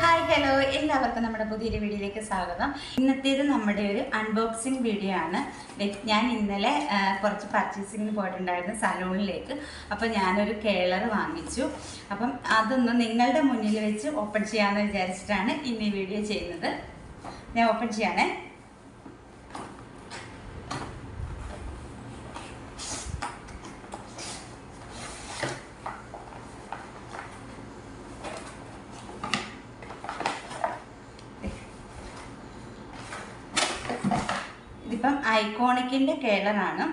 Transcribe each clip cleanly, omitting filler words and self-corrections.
Hi hello എല്ലാവർക്കും നമ്മുടെ പുതിയൊരു വീഡിയോയിലേക്ക് സ്വാഗതം. ഇന്നത്തേത് നമ്മുടെ ഒരു അൺബോക്സിങ് വീഡിയോ ആണ്. ഞാൻ ഇന്നലെ കുറച്ച് പർച്ചേസിങ്ങിന് പോയിട്ടുണ്ടായിരുന്നു സലൂണിലേക്ക്. അപ്പോൾ ഞാനൊരു കേളർ വാങ്ങിച്ചു. അപ്പം അതൊന്ന് നിങ്ങളുടെ മുന്നിൽ വെച്ച് ഓപ്പൺ ചെയ്യാമെന്ന് വിചാരിച്ചിട്ടാണ് ഇന്ന് ഈ വീഡിയോ ചെയ്യുന്നത്. ഞാൻ ഓപ്പൺ ചെയ്യാണേ. ഇതിപ്പം ഐക്കോണിക്കിൻ്റെ കേളറാണ്.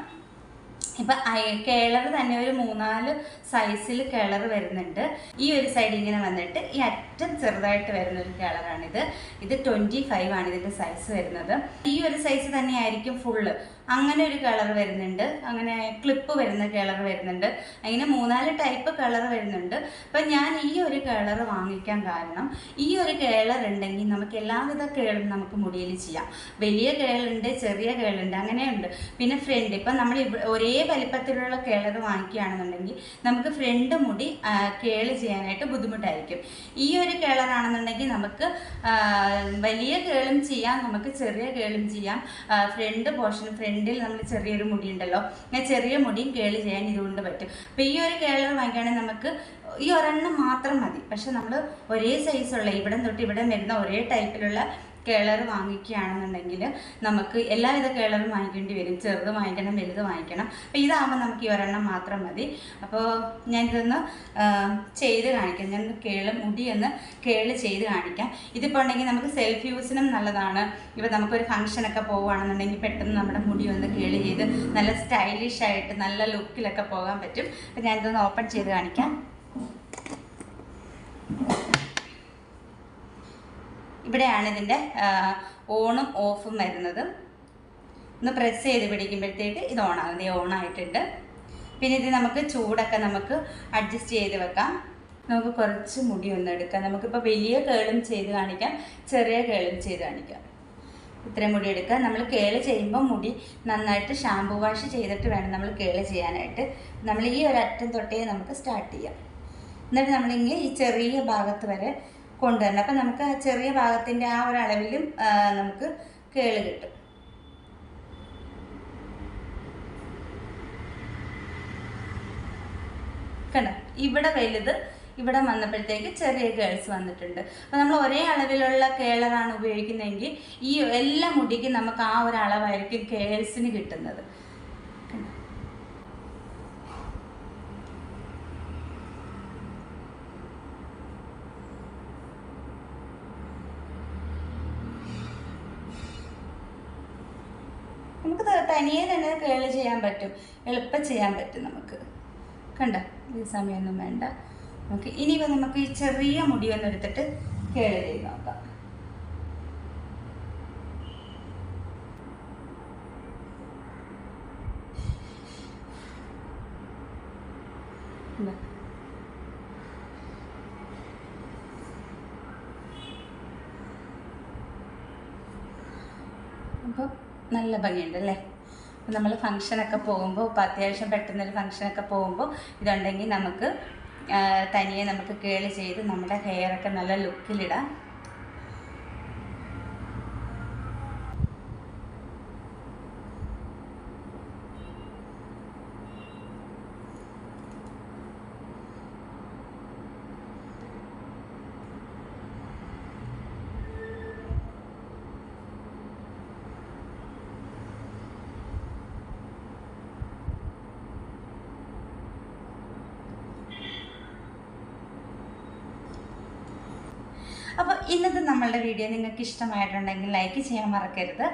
ഇപ്പം കേളർ തന്നെ ഒരു 3-4 സൈസിൽ കേളർ വരുന്നുണ്ട്. ഈ ഒരു സൈഡ് ഇങ്ങനെ വന്നിട്ട് ഈ അറ്റം ചെറുതായിട്ട് വരുന്നൊരു കേളറാണിത്. ഇത് 25 ആണ് ഇതിൻ്റെ സൈസ് വരുന്നത്. ഈ ഒരു സൈസ് തന്നെ ആയിരിക്കും ഫുള്ള്. അങ്ങനെ ഒരു കളർ വരുന്നുണ്ട്, അങ്ങനെ ക്ലിപ്പ് വരുന്ന കളർ വരുന്നുണ്ട്, അങ്ങനെ 3-4 ടൈപ്പ് കളർ വരുന്നുണ്ട്. അപ്പം ഞാൻ ഈ ഒരു കളർ വാങ്ങിക്കാൻ കാരണം ഈ ഒരു കേളർ ഉണ്ടെങ്കിൽ നമുക്ക് എല്ലാവിധ കേളും നമുക്ക് മുടിയിൽ ചെയ്യാം. വലിയ കേളുണ്ട്, ചെറിയ കേളുണ്ട്, അങ്ങനെയുണ്ട്. പിന്നെ ഫ്രണ്ട് ഇപ്പം നമ്മൾ ഒരേ വലിപ്പത്തിലുള്ള കേളർ വാങ്ങിക്കുകയാണെന്നുണ്ടെങ്കിൽ നമുക്ക് ഫ്രണ്ട് മുടി കേള് ചെയ്യാനായിട്ട് ബുദ്ധിമുട്ടായിരിക്കും. ഈ ഒരു കേളറാണെന്നുണ്ടെങ്കിൽ നമുക്ക് വലിയ കേളും ചെയ്യാം, നമുക്ക് ചെറിയ കേളും ചെയ്യാം. ഫ്രണ്ട് ഫ്രണ്ടിൽ നമ്മൾ ചെറിയൊരു മുടി ഉണ്ടല്ലോ, ചെറിയ മുടിയും കേള് ചെയ്യാൻ ഇതുകൊണ്ട് പറ്റും. അപ്പോൾ ഈ ഒരു കേളർ വാങ്ങിക്കുകയാണെങ്കിൽ നമുക്ക് ഈ ഒരെണ്ണം മാത്രം മതി. പക്ഷെ നമ്മൾ ഒരേ സൈസുള്ള ഇവിടെ തൊട്ട് ഇവിടെ വരുന്ന ഒരേ ടൈപ്പിലുള്ള കേളർ വാങ്ങിക്കുകയാണെന്നുണ്ടെങ്കിൽ നമുക്ക് എല്ലാവിധ കേളറും വാങ്ങിക്കേണ്ടി വരും. ചെറുത് വാങ്ങിക്കണം, വലുത് വാങ്ങിക്കണം. അപ്പോൾ ഇതാകുമ്പോൾ നമുക്ക് ഈ ഒരെണ്ണം മാത്രം മതി. അപ്പോൾ ഞാനിതൊന്ന് ചെയ്ത് കാണിക്കാം. ഞാൻ മുടി ഒന്ന് കേള് ചെയ്ത് കാണിക്കാം. ഇതിപ്പോൾ ഉണ്ടെങ്കിൽ നമുക്ക് സെൽഫ് യൂസിനും നല്ലതാണ്. ഇപ്പോൾ നമുക്കൊരു ഫംഗ്ഷനൊക്കെ പോവുകയാണെന്നുണ്ടെങ്കിൽ പെട്ടെന്ന് നമ്മുടെ മുടി ഒന്ന് കേള് ചെയ്ത് നല്ല സ്റ്റൈലിഷ് ആയിട്ട് നല്ല ലുക്കിലൊക്കെ പോകാൻ പറ്റും. അപ്പോൾ ഞാനിതൊന്ന് ഓപ്പൺ ചെയ്ത് കാണിക്കാം. ഇവിടെയാണ് ഇതിൻ്റെ ഓണും ഓഫും വരുന്നത്. ഒന്ന് പ്രസ് ചെയ്ത് പിടിക്കുമ്പോഴത്തേക്ക് ഇത് ഓണാകുന്നത്. ഓണായിട്ടുണ്ട്. പിന്നെ ഇത് നമുക്ക് ചൂടൊക്കെ നമുക്ക് അഡ്ജസ്റ്റ് ചെയ്ത് വെക്കാം. നമുക്ക് കുറച്ച് മുടി ഒന്ന് എടുക്കാം. നമുക്കിപ്പോൾ വലിയ കേളും ചെയ്ത് കാണിക്കാം, ചെറിയ കേളും ചെയ്ത് കാണിക്കാം. ഇത്രയും മുടി എടുക്കുക. നമ്മൾ കേള് ചെയ്യുമ്പോൾ മുടി നന്നായിട്ട് ഷാമ്പു വാഷ് ചെയ്തിട്ട് വേണം നമ്മൾ കേള് ചെയ്യാനായിട്ട്. നമ്മൾ ഈ ഒരറ്റം തൊട്ടേ നമുക്ക് സ്റ്റാർട്ട് ചെയ്യാം. എന്നിട്ട് നമ്മളിങ്ങനെ ഈ ചെറിയ ഭാഗത്ത് വരെ കൊണ്ടുവരണം. അപ്പം നമുക്ക് ആ ചെറിയ ഭാഗത്തിൻ്റെ ആ ഒരു അളവിലും നമുക്ക് കേള് കിട്ടും. കണ്ടോ, ഇവിടെ വലുത്, ഇവിടെ വന്നപ്പോഴത്തേക്ക് ചെറിയ കേൾസ് വന്നിട്ടുണ്ട്. അപ്പോൾ നമ്മൾ ഒരേ അളവിലുള്ള കേളറാണ് ഉപയോഗിക്കുന്നതെങ്കിൽ ഈ എല്ലാ മുടിക്കും നമുക്ക് ആ ഒരു അളവായിരിക്കും കേൾസിന് കിട്ടുന്നത്. നമുക്ക് തനിയെ തന്നെ കേള് ചെയ്യാൻ പറ്റും, എളുപ്പം ചെയ്യാൻ പറ്റും നമുക്ക്. കണ്ടോ, ഈ സമയമൊന്നും വേണ്ട. നമുക്ക് ഇനിയിപ്പോൾ നമുക്ക് ഈ ചെറിയ മുടി ഒന്ന് എടുത്തിട്ട് കേള് ചെയ്ത് നോക്കാം. അപ്പോൾ നല്ല ഭംഗിയുണ്ട് അല്ലേ? അപ്പോൾ നമ്മൾ ഫംഗ്ഷനൊക്കെ പോകുമ്പോൾ, ഇപ്പോൾ അത്യാവശ്യം പെട്ടെന്നൊരു ഫംഗ്ഷനൊക്കെ പോകുമ്പോൾ ഇതുണ്ടെങ്കിൽ നമുക്ക് തനിയെ നമുക്ക് കേള് ചെയ്ത് നമ്മുടെ ഹെയറൊക്കെ നല്ല ലുക്കിലിടാം. അപ്പോൾ ഇന്നത്തെ നമ്മളുടെ വീഡിയോ നിങ്ങൾക്ക് ഇഷ്ടമായിട്ടുണ്ടെങ്കിൽ ലൈക്ക് ചെയ്യാൻ മറക്കരുത്.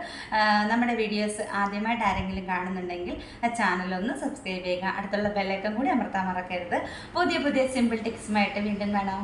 നമ്മുടെ വീഡിയോസ് ആദ്യമായിട്ട് ആരെങ്കിലും കാണുന്നുണ്ടെങ്കിൽ ആ ചാനലൊന്ന് സബ്സ്ക്രൈബ് ചെയ്യുക. അടുത്തുള്ള ബെല്ലൈക്കൺ കൂടി അമർത്താൻ മറക്കരുത്. പുതിയ സിമ്പിൾ ടിപ്സുമായിട്ട് വീണ്ടും കാണാം.